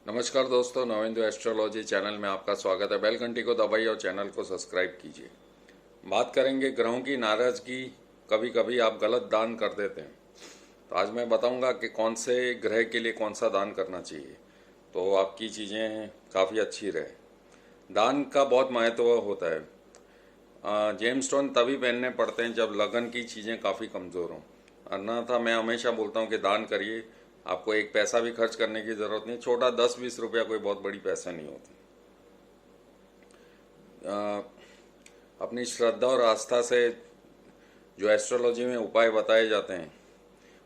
नमस्कार दोस्तों, Navendra astrology channel में आपका स्वागत है। बेल घंटी को दबाइए और चैनल को सब्सक्राइब कीजिए। बात करेंगे ग्रहों की नाराजगी। कभी कभी आप गलत दान कर देते हैं, तो आज मैं बताऊंगा कि कौन से ग्रह के लिए कौन सा दान करना चाहिए तो आपकी चीज़ें काफ़ी अच्छी रहे। दान का बहुत महत्व होता है। जेम स्टोन तभी पहनने पड़ते हैं जब लगन की चीज़ें काफ़ी कमज़ोर हों। अन्यथा मैं हमेशा बोलता हूँ कि दान करिए। आपको एक पैसा भी खर्च करने की ज़रूरत नहीं, छोटा 10-20 रुपया कोई बहुत बड़ी पैसा नहीं होती। अपनी श्रद्धा और आस्था से जो एस्ट्रोलॉजी में उपाय बताए जाते हैं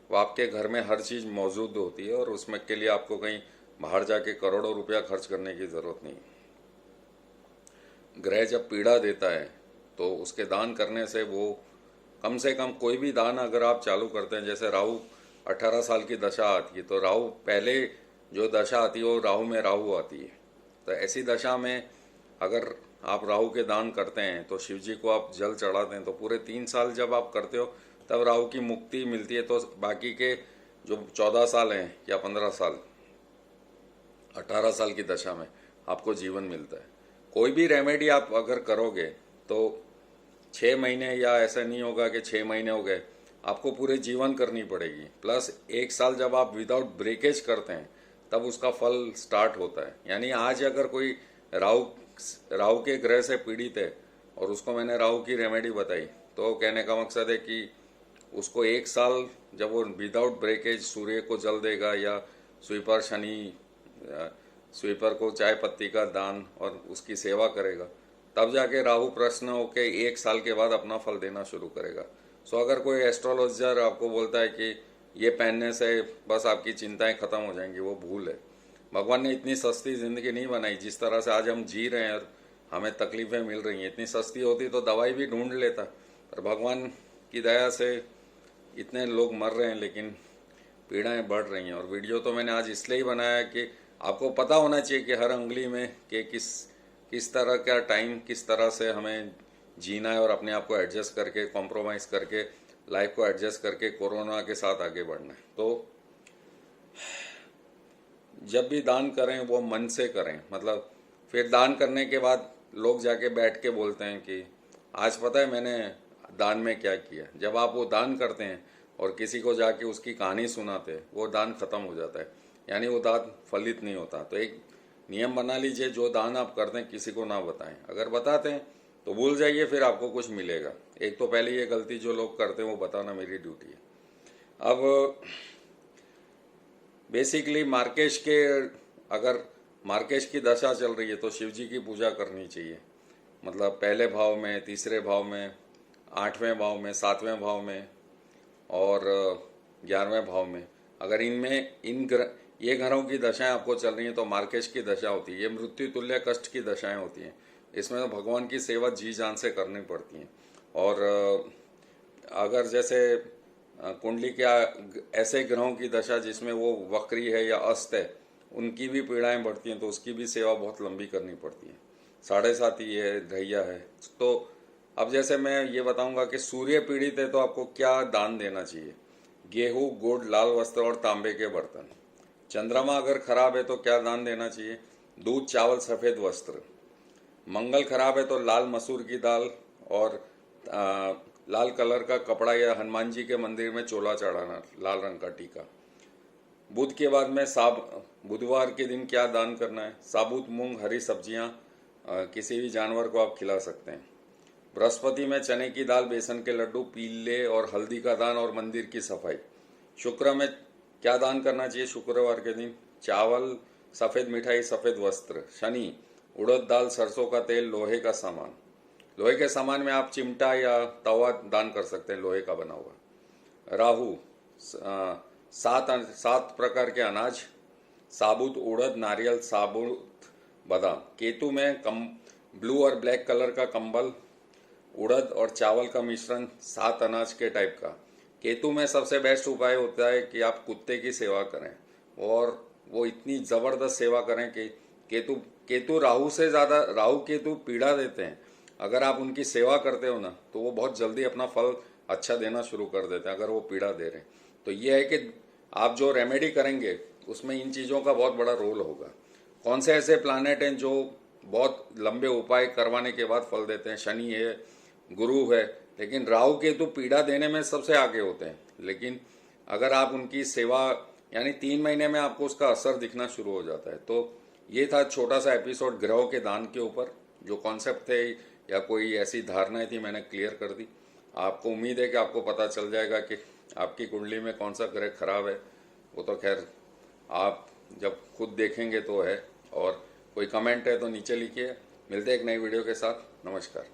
वो आपके घर में हर चीज़ मौजूद होती है और उसमें के लिए आपको कहीं बाहर जाके करोड़ों रुपया खर्च करने की ज़रूरत नहीं। ग्रह जब पीड़ा देता है तो उसके दान करने से कम कोई भी दान अगर आप चालू करते हैं, जैसे राहु 18 साल की दशा आती है तो राहु पहले जो दशा आती है वो राहु में राहु आती है। तो ऐसी दशा में अगर आप राहु के दान करते हैं तो शिव जी को आप जल चढ़ाते हैं तो पूरे 3 साल जब आप करते हो तब राहु की मुक्ति मिलती है। तो बाकी के जो 14 साल हैं या 15 साल, 18 साल की दशा में आपको जीवन मिलता है। कोई भी रेमेडी आप अगर करोगे तो 6 महीने, या ऐसा नहीं होगा कि 6 महीने हो गए, आपको पूरे जीवन करनी पड़ेगी। प्लस 1 साल जब आप विदाउट ब्रेकेज करते हैं तब उसका फल स्टार्ट होता है। यानी आज अगर कोई राहु राहु के ग्रह से पीड़ित है और उसको मैंने राहु की रेमेडी बताई तो कहने का मकसद है कि उसको 1 साल जब वो विदाउट ब्रेकेज सूर्य को जल देगा या स्वीपर शनि स्वीपर को चाय पत्ती का दान और उसकी सेवा करेगा, तब जाके राहु प्रश्न होके 1 साल के बाद अपना फल देना शुरू करेगा। सो अगर कोई एस्ट्रोलॉजर आपको बोलता है कि ये पहनने से बस आपकी चिंताएं खत्म हो जाएंगी, वो भूल है। भगवान ने इतनी सस्ती ज़िंदगी नहीं बनाई। जिस तरह से आज हम जी रहे हैं और हमें तकलीफ़ें मिल रही हैं, इतनी सस्ती होती तो दवाई भी ढूंढ लेता। पर भगवान की दया से इतने लोग मर रहे हैं लेकिन पीड़ाएं बढ़ रही हैं। और वीडियो तो मैंने आज इसलिए ही बनाया कि आपको पता होना चाहिए कि हर उंगली में कि किस तरह का टाइम, किस तरह से हमें जीना है और अपने आप को एडजस्ट करके, कॉम्प्रोमाइज़ करके, लाइफ को एडजस्ट करके कोरोना के साथ आगे बढ़ना है। तो जब भी दान करें वो मन से करें। मतलब फिर दान करने के बाद लोग जाके बैठ के बोलते हैं कि आज पता है मैंने दान में क्या किया। जब आप वो दान करते हैं और किसी को जाके उसकी कहानी सुनाते हैं, वो दान खत्म हो जाता है, यानी वो दान फलित नहीं होता। तो एक नियम बना लीजिए, जो दान आप करते हैं किसी को ना बताएं। अगर बताते हैं तो भूल जाइए, फिर आपको कुछ मिलेगा। एक तो पहले ये गलती जो लोग करते हैं वो बताना मेरी ड्यूटी है। अब बेसिकली मार्केश के, अगर मार्केश की दशा चल रही है तो शिव जी की पूजा करनी चाहिए। मतलब पहले भाव में, तीसरे भाव में, 8वें भाव में, 7वें भाव में और 11वें भाव में। अगर इनमें ये ग्रहों की दशाएं आपको चल रही हैं तो मार्केश की दशा होती है। ये मृत्यु तुल्य कष्ट की दशाएं होती हैं। इसमें तो भगवान की सेवा जी जान से करनी पड़ती है। और अगर जैसे कुंडली क्या ऐसे ग्रहों की दशा जिसमें वो वक्री है या अस्त है, उनकी भी पीड़ाएं बढ़ती हैं तो उसकी भी सेवा बहुत लंबी करनी पड़ती है। 7.5 है, ढैया है। तो अब जैसे मैं ये बताऊंगा कि सूर्य पीड़ित है तो आपको क्या दान देना चाहिए। गेहूं, गुड़, लाल वस्त्र और तांबे के बर्तन। चंद्रमा अगर खराब है तो क्या दान देना चाहिए। दूध, चावल, सफ़ेद वस्त्र। मंगल खराब है तो लाल मसूर की दाल और लाल कलर का कपड़ा या हनुमान जी के मंदिर में चोला चढ़ाना, लाल रंग का टीका। बुध के बाद में बुधवार के दिन क्या दान करना है। साबुत मूंग, हरी सब्जियां, किसी भी जानवर को आप खिला सकते हैं। बृहस्पति में चने की दाल, बेसन के लड्डू, पीले और हल्दी का दान और मंदिर की सफाई। शुक्र में क्या दान करना चाहिए शुक्रवार के दिन। चावल, सफ़ेद मिठाई, सफ़ेद वस्त्र। शनि, उड़द दाल, सरसों का तेल, लोहे का सामान। लोहे के सामान में आप चिमटा या तवा दान कर सकते हैं, लोहे का बना हुआ। राहु, 7 प्रकार के अनाज, साबुत उड़द, नारियल, साबुत बादाम। केतु में ब्लू और ब्लैक कलर का कंबल, उड़द और चावल का मिश्रण, 7 अनाज के टाइप का। केतु में सबसे बेस्ट उपाय होता है कि आप कुत्ते की सेवा करें और वो इतनी ज़बरदस्त सेवा करें कि केतु राहु से ज़्यादा, राहु केतु पीड़ा देते हैं। अगर आप उनकी सेवा करते हो ना तो वो बहुत जल्दी अपना फल अच्छा देना शुरू कर देते हैं, अगर वो पीड़ा दे रहे हैं। तो ये है कि आप जो रेमेडी करेंगे उसमें इन चीज़ों का बहुत बड़ा रोल होगा। कौन से ऐसे प्लानेट हैं जो बहुत लंबे उपाय करवाने के बाद फल देते हैं? शनि है, गुरु है, लेकिन राहु केतु पीड़ा देने में सबसे आगे होते हैं। लेकिन अगर आप उनकी सेवा, यानी 3 महीने में आपको उसका असर दिखना शुरू हो जाता है। तो ये था छोटा सा एपिसोड ग्रहों के दान के ऊपर। जो कॉन्सेप्ट थे या कोई ऐसी धारणाएं थी, मैंने क्लियर कर दी। आपको उम्मीद है कि आपको पता चल जाएगा कि आपकी कुंडली में कौन सा ग्रह खराब है। वो तो खैर आप जब खुद देखेंगे तो है। और कोई कमेंट है तो नीचे लिखिए। मिलते हैं एक नई वीडियो के साथ। नमस्कार।